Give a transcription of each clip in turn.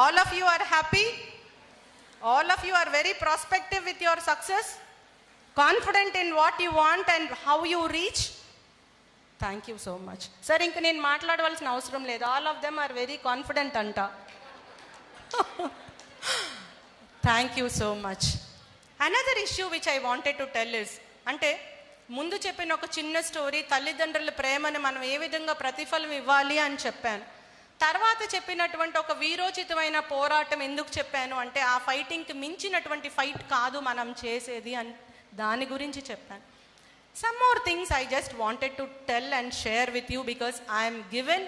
All of you are happy? All of you are very prospective with your success? Confident in what you want and how you reach? Thank you so much. Sir, ఇంక నేను మాట్లాడవలసిన అవసరం లేదు. All of them are very confident అంట. Thank you so much. Another issue which I wanted to tell is, అంటే ముందు చెప్పిన ఒక చిన్న స్టోరీ, తల్లిదండ్రుల ప్రేమను మనం ఏ విధంగా ప్రతిఫలం ఇవ్వాలి అని చెప్పాను. తర్వాత చెప్పినటువంటి ఒక వీరోచితమైన పోరాటం ఎందుకు చెప్పాను అంటే, ఆ ఫైటింగ్కి మించినటువంటి ఫైట్ కాదు మనం చేసేది అని దాని గురించి చెప్పాను. Some more things I just wanted to tell and share with you because I am given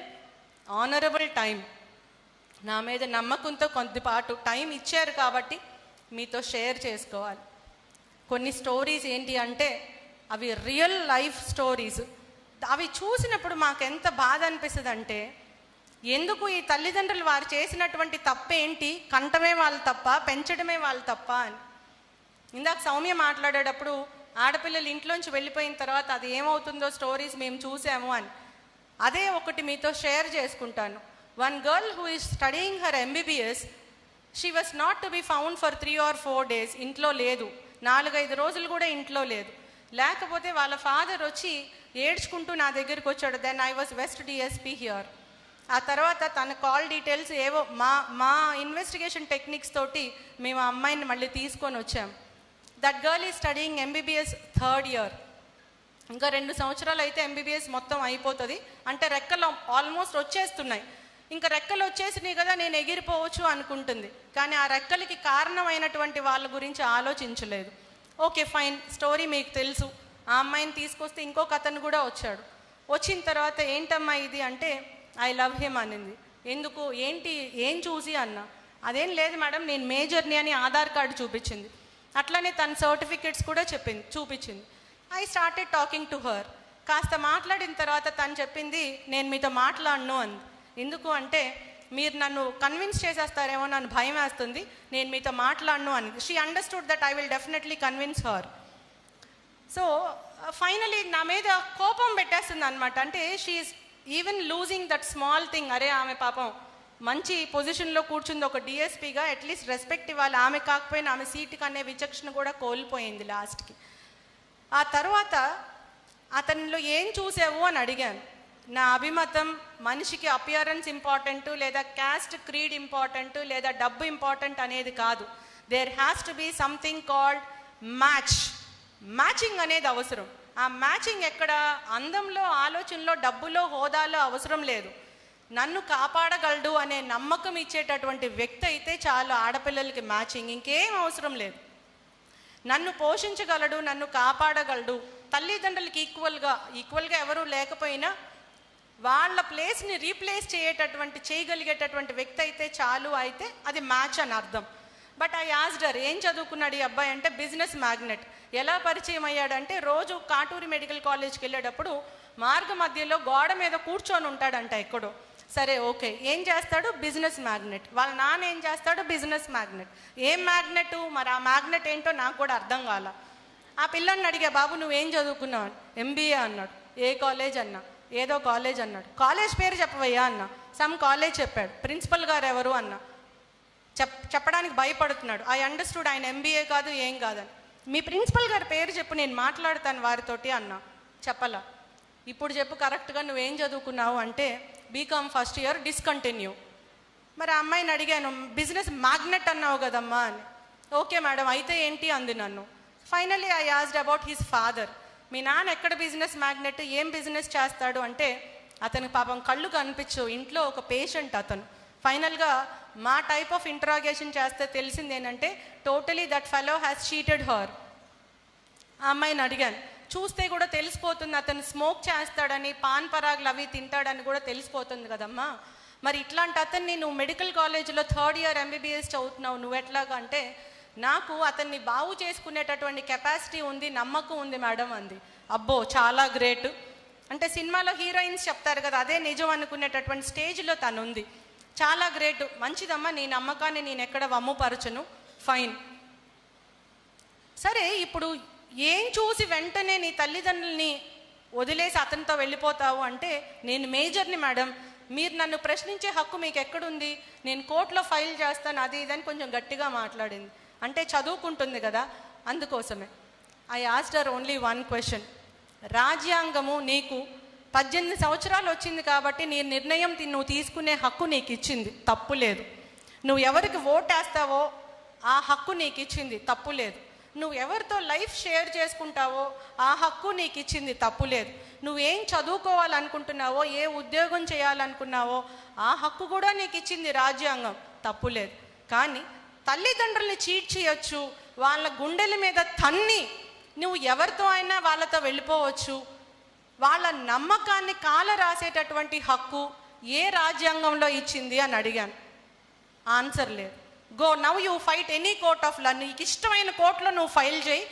honorable time. నా మీద నమ్మకంతో కొద్దిపాటు టైం ఇచ్చారు కాబట్టి మీతో షేర్ చేసుకోవాలి. కొన్ని స్టోరీస్ ఏంటి అంటే అవి రియల్ లైఫ్ స్టోరీస్. అవి చూసినప్పుడు మాకు ఎంత బాధ అనిపిస్తుంది అంటే, ఎందుకు ఈ తల్లిదండ్రులు వారు చేసినటువంటి తప్పేంటి, కంటమే వాళ్ళు తప్ప, పెంచడమే వాళ్ళు తప్ప అని. ఇందాక సౌమ్య మాట్లాడేటప్పుడు ఆడపిల్లలు ఇంట్లోంచి వెళ్ళిపోయిన తర్వాత అది ఏమవుతుందో స్టోరీస్ మేము చూసాము అని. అదే ఒకటి మీతో షేర్ చేసుకుంటాను. One girl who is studying her MBBS, she was not to be found for 3 or 4 days. ఇంట్లో లేదు, 4-5 రోజులు కూడా ఇంట్లో లేదు. లేకపోతే వాళ్ళ ఫాదర్ వచ్చి ఏడ్చుకుంటూ నా దగ్గరికి వచ్చాడు. Then I was west DSP here. ఆ తర్వాత తన కాల్ డీటెయిల్స్ ఏవో మా ఇన్వెస్టిగేషన్ టెక్నిక్స్ తోటి మేము ఆ అమ్మాయిని మళ్ళీ తీసుకొని వచ్చాం. That girl is studying MBBS 3rd year. ఇంకా 2 సంవత్సరాలు అయితే MBBS మొత్తం అయిపోతుంది. అంటే రెక్కలు ఆల్మోస్ట్ వచ్చేస్తున్నాయి. ఇంకా రెక్కలు వచ్చేసినాయి కదా, నేను ఎగిరిపోవచ్చు అనుకుంటుంది. కానీ ఆ రెక్కలకి కారణమైనటువంటి వాళ్ళ గురించి ఆలోచించలేదు. ఓకే ఫైన్, స్టోరీ మీకు తెలుసు. ఆ అమ్మాయిని తీసుకొస్తే ఇంకొక అతను కూడా వచ్చాడు. వచ్చిన తర్వాత ఏంటమ్మా ఇది అంటే, ఐ లవ్ హిమ్ అనింది. ఎందుకు, ఏంటి, ఏం చూసి అన్నా. అదేం లేదు మేడం, నేను మేజర్ని అని ఆధార్ కార్డు చూపించింది. అట్లనే తన సర్టిఫికెట్స్ కూడా చూపించింది. I started talking to her. కాస్త మాట్లాడిన తర్వాత తను చెప్పింది, నేను మీతో మాట్లాడను అంది. ఎందుకు అంటే, మీరు నన్ను కన్విన్స్ చేసేస్తారేమో, నన్ను భయం వేస్తుంది, నేను మీతో మాట్లాడను అని. She understood that I will definitely convince her. So finally నా మీద కోపం పెట్టేస్తుంది అనమాట. అంటే she is even losing that small thing. అరే ఆమె పాపం మంచి పొజిషన్లో కూర్చుంది ఒక DSPగా, అట్లీస్ట్ రెస్పెక్ట్ ఇవ్వాలి. ఆమె కాకపోయినా ఆమె సీటుకి అనే విచక్షణ కూడా కోల్పోయింది లాస్ట్కి. ఆ తర్వాత అతనిలో ఏం చూసావు అని అడిగాను. నా అభిమతం, మనిషికి అపియరెన్స్ ఇంపార్టెంట్, లేదా క్యాస్ట్ క్రీడ్ ఇంపార్టెంట్, లేదా డబ్బు ఇంపార్టెంట్ అనేది కాదు. There has to be something called matching అనేది అవసరం. ఆ మ్యాచింగ్ ఎక్కడ, అందంలో, ఆలోచనలో, డబ్బులో, హోదాలో అవసరం లేదు. నన్ను కాపాడగలడు అనే నమ్మకం ఇచ్చేటటువంటి వ్యక్తి అయితే చాలు ఆడపిల్లలకి మ్యాచింగ్, ఇంకేం అవసరం లేదు. నన్ను పోషించగలడు, నన్ను కాపాడగలడు, తల్లిదండ్రులకి ఈక్వల్గా ఎవరూ లేకపోయినా వాళ్ళ ప్లేస్ని రీప్లేస్ చేయగలిగేటటువంటి వ్యక్తి అయితే చాలు, అయితే అది మ్యాచ్ అని అర్థం. బట్ ఐ ఆస్డర్, ఏం చదువుకున్నాడు ఈ అబ్బాయి అంటే, బిజినెస్ మ్యాగ్నెట్. ఎలా పరిచయం అయ్యాడంటే, రోజు కాటూరి మెడికల్ కాలేజ్కి వెళ్ళేటప్పుడు మార్గ మధ్యలో గోడ మీద కూర్చొని ఉంటాడంట ఎక్కడో. సరే ఓకే, ఏం చేస్తాడు, బిజినెస్ మ్యాగ్నెట్. వాళ్ళ నాన్న ఏం చేస్తాడు, బిజినెస్ మ్యాగ్నెట్. ఏం మ్యాగ్నెట్, మరి ఆ మ్యాగ్నెట్ ఏంటో నాకు కూడా అర్థం కాల. ఆ పిల్లని అడిగా, బాబు నువ్వేం చదువుకున్నావు? MBA అన్నాడు. ఏ కాలేజ్ అన్నా? ఏదో కాలేజ్ అన్నాడు. కాలేజ్ పేరు చెప్పవయ్యా అన్నా. సమ్ కాలేజ్ చెప్పాడు. ప్రిన్సిపల్ గారు ఎవరు అన్నా. చెప్పడానికి భయపడుతున్నాడు. ఐ అండర్స్టూడ్ ఆయన MBA కాదు, ఏం కాదని. మీ ప్రిన్సిపల్ గారి పేరు చెప్పు, నేను మాట్లాడతాను వారితోటి అన్నా. చెప్పలా. ఇప్పుడు చెప్పు కరెక్ట్గా నువ్వేం చదువుకున్నావు అంటే, BCom 1st year డిస్కంటిన్యూ. మరి ఆ అమ్మాయిని అడిగాను, బిజినెస్ మ్యాగ్నెట్ అన్నావు కదమ్మా అని. ఓకే మేడం, అయితే ఏంటి అంది నన్ను. Finally I asked about his father. మీ నాన్న ఎక్కడ బిజినెస్ మ్యాగ్నెట్, ఏం బిజినెస్ చేస్తాడు అంటే, అతనికి పాపం కళ్ళు కనిపించవు, ఇంట్లో ఒక పేషెంట్ అతను. ఫైనల్గా మా టైప్ ఆఫ్ ఇంటరాగేషన్ చేస్తే తెలిసింది ఏంటంటే, totally that fellow has cheated her. ఆ అమ్మాయిని అడిగాను, చూస్తే కూడా తెలిసిపోతుంది అతను స్మోక్ చేస్తాడని, పాన్ పరాగులు అవి తింటాడని కూడా తెలిసిపోతుంది కదమ్మా. మరి ఇట్లాంటి అతన్ని నువ్వు మెడికల్ కాలేజీలో 3rd year MBBS చదువుతున్నావు, నువ్వు ఎట్లాగా అంటే, నాకు అతన్ని బాగు చేసుకునేటటువంటి కెపాసిటీ ఉంది, నమ్మకం ఉంది మేడం అంది. అబ్బో చాలా గ్రేట్. అంటే సినిమాలో హీరోయిన్స్ చెప్తారు కదా, అదే నిజం అనుకునేటటువంటి స్టేజ్లో తను ఉంది. చాలా గ్రేట్, మంచిదమ్మా, నీ నమ్మకాన్ని నేను ఎక్కడ వమ్ముపరచను, ఫైన్. సరే, ఇప్పుడు ఏం చూసి వెంటనే నీ తల్లిదండ్రుల్ని వదిలేసి అతనితో వెళ్ళిపోతావు అంటే, నేను మేజర్ని మేడం, మీరు నన్ను ప్రశ్నించే హక్కు మీకు ఎక్కడుంది, నేను కోర్టులో ఫైల్ చేస్తాను అది ఇదని కొంచెం గట్టిగా మాట్లాడింది. అంటే చదువుకుంటుంది కదా, అందుకోసమే. I asked her only one question. రాజ్యాంగము నీకు 18 సంవత్సరాలు వచ్చింది కాబట్టి నీ నిర్ణయం నువ్వు తీసుకునే హక్కు నీకు ఇచ్చింది, తప్పు లేదు. నువ్వు ఎవరికి ఓటేస్తావో ఆ హక్కు నీకు ఇచ్చింది, తప్పు లేదు. నువ్వు ఎవరితో లైఫ్ షేర్ చేసుకుంటావో ఆ హక్కు నీకు ఇచ్చింది, తప్పు లేదు. నువ్వేం చదువుకోవాలనుకుంటున్నావో, ఏ ఉద్యోగం చేయాలనుకున్నావో ఆ హక్కు కూడా నీకు ఇచ్చింది రాజ్యాంగం, తప్పు లేదు. కానీ తల్లిదండ్రుల్ని చీట్ చేయొచ్చు, వాళ్ళ గుండెల మీద తన్ని నువ్వు ఎవరితో అయినా వాళ్ళతో వెళ్ళిపోవచ్చు. వాళ్ళ నమ్మకాన్ని కాల రాసేటటువంటి హక్కు ఏ రాజ్యాంగంలో ఇచ్చింది అని అడిగాను. ఆన్సర్ లేదు. Go now you fight any court of law, నీకు ఇష్టమైన కోర్టులో నువ్వు ఫైల్ చేయి.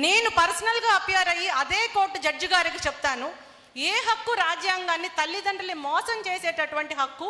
నేను పర్సనల్గా అపియర్ అయ్యి అదే కోర్టు జడ్జి గారికి చెప్తాను ఏ హక్కు రాజ్యాంగాన్ని తల్లిదండ్రుల్ని మోసం చేసేటటువంటి హక్కు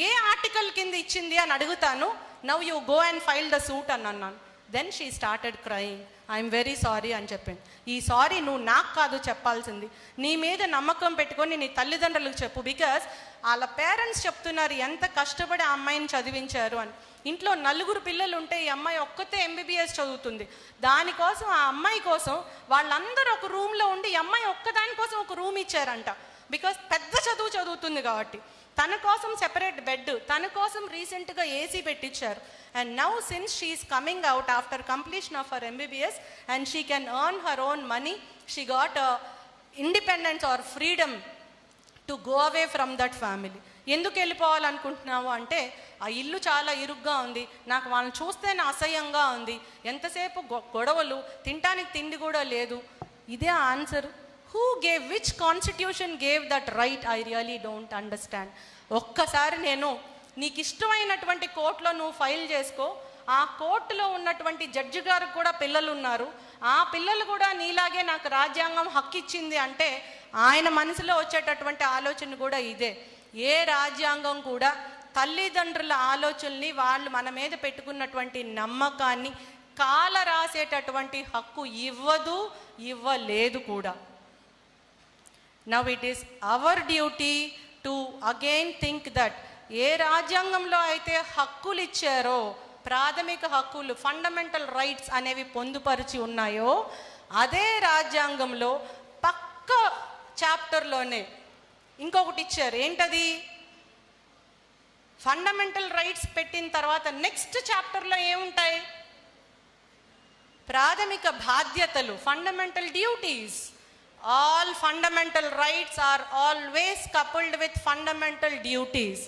ఏ ఆర్టికల్ కింద ఇచ్చింది అని అడుగుతాను. Now you go and file the suit అని అన్నాను. Then she started crying. I'm very sorry అని చెప్పింది. ఈ సారీ నువ్వు నాకు కాదు చెప్పాల్సింది, నీ మీద నమ్మకం పెట్టుకొని నీ తల్లిదండ్రులకు చెప్పు. బికాస్ వాళ్ళ పేరెంట్స్ చెప్తున్నారు ఎంత కష్టపడి ఆ అమ్మాయిని చదివించారు అని. ఇంట్లో 4 పిల్లలు ఉంటే ఈ అమ్మాయి ఒక్కతే MBBS చదువుతుంది. దానికోసం ఆ అమ్మాయి కోసం వాళ్ళందరూ ఒక రూమ్లో ఉండి ఈ అమ్మాయి ఒక్కదానికోసం ఒక రూమ్ ఇచ్చారంట. బికాస్ పెద్ద చదువు చదువుతుంది కాబట్టి తన కోసం సెపరేట్ బెడ్, తన కోసం రీసెంట్గా AC పెట్టించారు. And now since she is coming out after completion of her MBBS and she can earn her own money, she got independence or freedom to go away from that family. ఎందుకు వెళ్ళిపోవాలనుకుంటున్నావు అంటే ఆ ఇల్లు చాలా ఇరుగ్గా ఉంది, నాకు వాళ్ళని చూస్తేనే అసహ్యంగా ఉంది, ఎంతసేపు గొడవలు, తినటానికి తిండి కూడా లేదు. ఇదే answer. Who gave, which constitution gave that right? I really don't understand. ఒక్కసారి నేను నీకు ఇష్టమైనటువంటి కోర్టులో నువ్వు ఫైల్ చేసుకో. ఆ కోర్టులో ఉన్నటువంటి జడ్జి గారికి కూడా పిల్లలు ఉన్నారు, ఆ పిల్లలు కూడా నీలాగే నాకు రాజ్యాంగం హక్కు ఇచ్చింది అంటే ఆయన మనసులో వచ్చేటటువంటి ఆలోచన కూడా ఇదే. ఏ రాజ్యాంగం కూడా తల్లిదండ్రుల ఆలోచనల్ని, వాళ్ళు మన మీద పెట్టుకున్నటువంటి నమ్మకాన్ని కాల రాసేటటువంటి హక్కు ఇవ్వదు, ఇవ్వలేదు కూడా. Now it is our duty to again think that ఏ రాజ్యాంగంలో అయితే హక్కులు ఇచ్చారో, ప్రాథమిక హక్కులు, ఫండమెంటల్ రైట్స్ అనేవి పొందుపరిచి ఉన్నాయో అదే రాజ్యాంగంలో పక్క చాప్టర్లోనే ఇంకొకటి ఇచ్చారు. ఏంటది? ఫండమెంటల్ రైట్స్ పెట్టిన తర్వాత నెక్స్ట్ చాప్టర్లో ఏముంటాయి? ప్రాథమిక బాధ్యతలు, fundamental duties. All fundamental rights are always coupled with fundamental duties.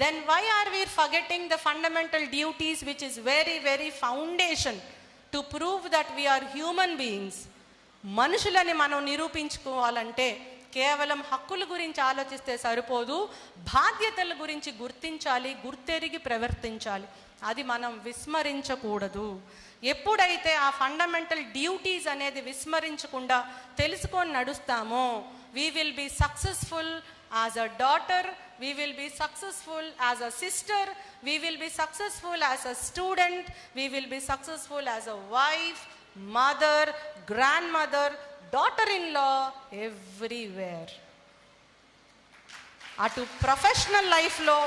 Then why are we forgetting the fundamental duties, which is very, very foundation to prove that we are human beings? మనుషులని మనం నిరూపించుకోవాలంటే కేవలం హక్కుల గురించి ఆలోచిస్తే సరిపోదు, బాధ్యతల గురించి గుర్తించాలి, గుర్తెరిగి ప్రవర్తించాలి. అది మనం విస్మరించకూడదు. ఎప్పుడైతే ఆ ఫండమెంటల్ డ్యూటీస్ అనేది విస్మరించకుండా తెలుసుకొని నడుస్తామో, we will be successful as a daughter, we will be successful as a sister, we will be successful as a student, we will be successful as a wife, mother, grandmother, daughter in law, everywhere. అటు professional లైఫ్లో,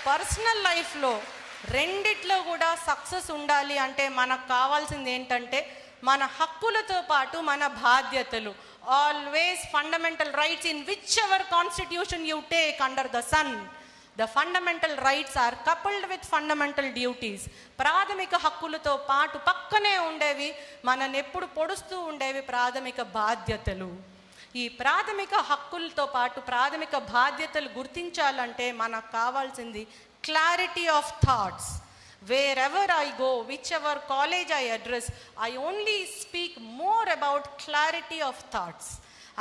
personal లైఫ్లో రెండిట్లో కూడా success ఉండాలి అంటే మనకు కావాల్సింది ఏంటంటే మన హక్కులతో పాటు మన బాధ్యతలు. Always fundamental rights in which ever constitution you take under the sun, the fundamental rights are coupled with fundamental duties. ప్రాథమిక హక్కులతో పాటు పక్కనే ఉండేవి, మనల్ని ఎప్పుడు పొడుస్తూ ఉండేవి ప్రాథమిక బాధ్యతలు. ఈ ప్రాథమిక హక్కులతో పాటు ప్రాథమిక బాధ్యతలు గుర్తించాలంటే మనకు కావాల్సింది clarity of thoughts. Wherever I go, whichever college I address, I only speak more about clarity of thoughts.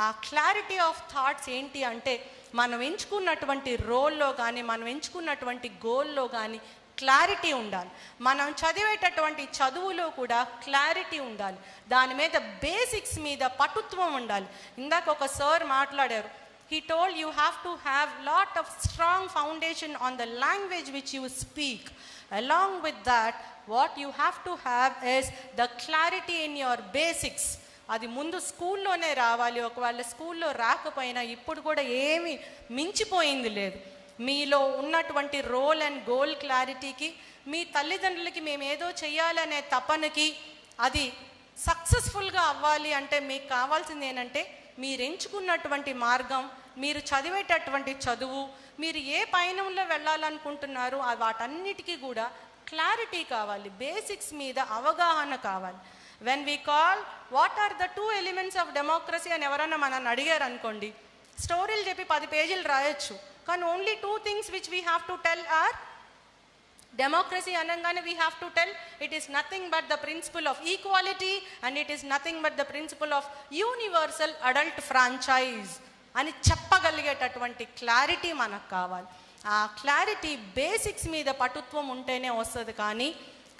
ఆ క్లారిటీ ఆఫ్ థాట్స్ ఏంటి అంటే మనం ఎంచుకున్నటువంటి రోల్లో కానీ, మనం ఎంచుకున్నటువంటి గోల్లో కానీ క్లారిటీ ఉండాలి. మనం చదివేటటువంటి చదువులో కూడా క్లారిటీ ఉండాలి. దాని మీద బేసిక్స్ మీద పటుత్వం ఉండాలి. ఇందాక ఒక సార్ మాట్లాడారు. He told you have to have lot of strong foundation on the language which you speak. Along with that, what you have to have is the clarity in your basics. అది ముందు స్కూల్లోనే రావాలి. ఒకవేళ స్కూల్లో రాకపోయినా ఇప్పుడు కూడా ఏమీ మించిపోయింది లేదు. మీలో ఉన్నటువంటి రోల్ అండ్ గోల్ క్లారిటీకి, మీ తల్లిదండ్రులకి మేము ఏదో చెయ్యాలనే తపనకి, అది సక్సెస్ఫుల్గా అవ్వాలి అంటే మీకు కావాల్సింది ఏంటంటే మీరు ఎంచుకున్నటువంటి మార్గం, మీరు చదివేటటువంటి చదువు, మీరు ఏ పయనంలో వెళ్ళాలనుకుంటున్నారో వాటన్నిటికీ కూడా క్లారిటీ కావాలి, బేసిక్స్ మీద అవగాహన కావాలి. When we call what are the 2 elements of democracy అని ఎవరన్నా మనల్ని అడిగారు అనుకోండి, స్టోరీలు చెప్పి 10 పేజీలు రాయొచ్చు, కానీ only 2 things which we have to tell are democracy అనగానే we have to tell it is nothing but the principle of equality and it is nothing but the principle of universal adult franchise అని చెప్పగలిగేటటువంటి clarity మనకు కావాలి. ఆ clarity basics మీద పటుత్వం ఉంటేనే వస్తుంది. కానీ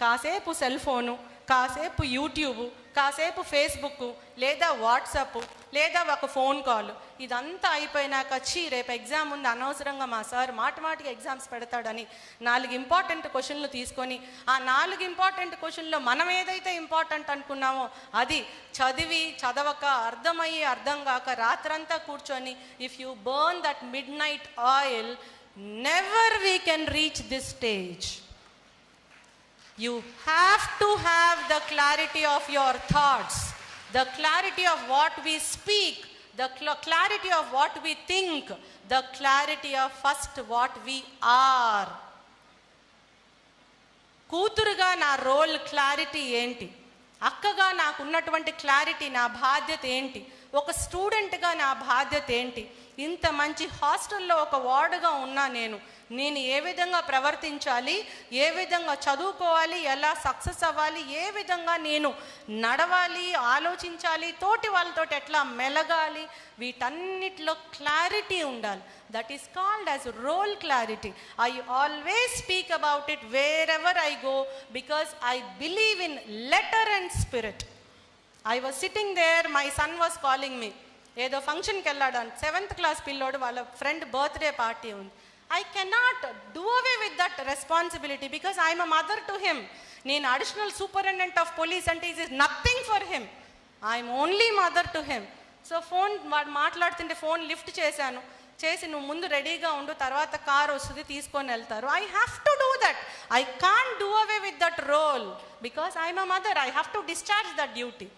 కాసేపు సెల్ ఫోను, కాసేపు యూట్యూబ్, కాసేపు ఫేస్బుక్, లేదా వాట్సాప్, లేదా ఒక ఫోన్ కాల్, ఇదంతా అయిపోయినాక రేపు ఎగ్జామ్ ఉంది, అనవసరంగా మా సార్ మాటిమాటికి ఎగ్జామ్స్ పెడతాడని 4 ఇంపార్టెంట్ క్వశ్చన్లు తీసుకొని ఆ 4 ఇంపార్టెంట్ క్వశ్చన్లో మనం ఏదైతే ఇంపార్టెంట్ అనుకున్నామో అది చదవక, అర్థమయ్యి అర్థం కాక రాత్రంతా కూర్చొని, if you burn that mid night oil, never we can reach this stage. You have to have the clarity of your thoughts, the clarity of what we speak, the clarity of what we think, the clarity of first what we are. కూతురుగా నా role clarity ఏంటి, అక్కగా నాకు ఉన్నటువంటి clarity, నా బాధ్యత ఏంటి, ఒక స్టూడెంట్గా నా బాధ్యత ఏంటి, ఇంత మంచి హాస్టల్లో ఒక వార్డుగా ఉన్నా నేను ఏ విధంగా ప్రవర్తించాలి, ఏ విధంగా చదువుకోవాలి, ఎలా సక్సెస్ అవ్వాలి, ఏ విధంగా నేను నడవాలి, ఆలోచించాలి, తోటి వాళ్ళతో ఎట్లా మెలగాలి, వీటన్నిటిలో క్లారిటీ ఉండాలి. That is called as role clarity. I always speak about it where ever I go because I believe in letter and spirit. I was sitting there, my son was calling me, ఏదో ఫంక్షన్కి వెళ్ళాడు, 7th class పిల్లోడు, వాళ్ళ friend birthday party ఉంది. I cannot do away with that responsibility because I am a mother to him. నేను additional superintendent of police అంటే it is nothing for him. I'm only mother to him. So వాడు మాట్లాడుతుంటే phone lift చేసి నువ్వు ముందు రెడీగా ఉండు, తర్వాత కార్ వస్తుంది తీసుకొని వెళ్తారు. I have to do that. I can't do away with that role because I'm a mother. I have to discharge that duty.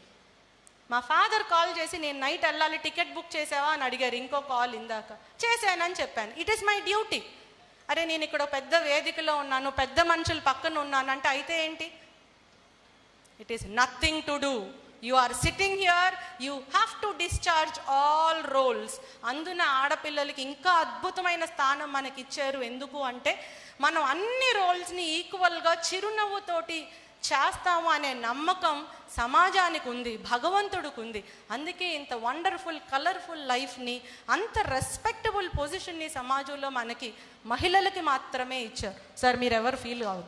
మా ఫాదర్ కాల్ చేసి నేను నైట్ వెళ్ళాలి, టికెట్ బుక్ చేసావా అని అడిగారు. ఇంకో కాల్ ఇందాక చేశానని చెప్పాను. It is my duty. అరే నేను ఇక్కడ పెద్ద వేదికలో ఉన్నాను, పెద్ద మనుషులు పక్కన ఉన్నాను అంటే అయితే ఏంటి? It is nothing to do. You are sitting here, you have to discharge all roles. అందున ఆడపిల్లలకి ఇంకా అద్భుతమైన స్థానం మనకి ఇచ్చారు. ఎందుకు అంటే మనం అన్ని రోల్స్ని ఈక్వల్గా చిరునవ్వుతోటి చేస్తాము అనే నమ్మకం సమాజానికి ఉంది, భగవంతుడికి ఉంది. అందుకే ఇంత వండర్ఫుల్ కలర్ఫుల్ లైఫ్ని, అంత రెస్పెక్టబుల్ పొజిషన్ని సమాజంలో మనకి మహిళలకి మాత్రమే ఇచ్చారు. సార్ మీరు ఎవరు ఫీల్ కావద్దు.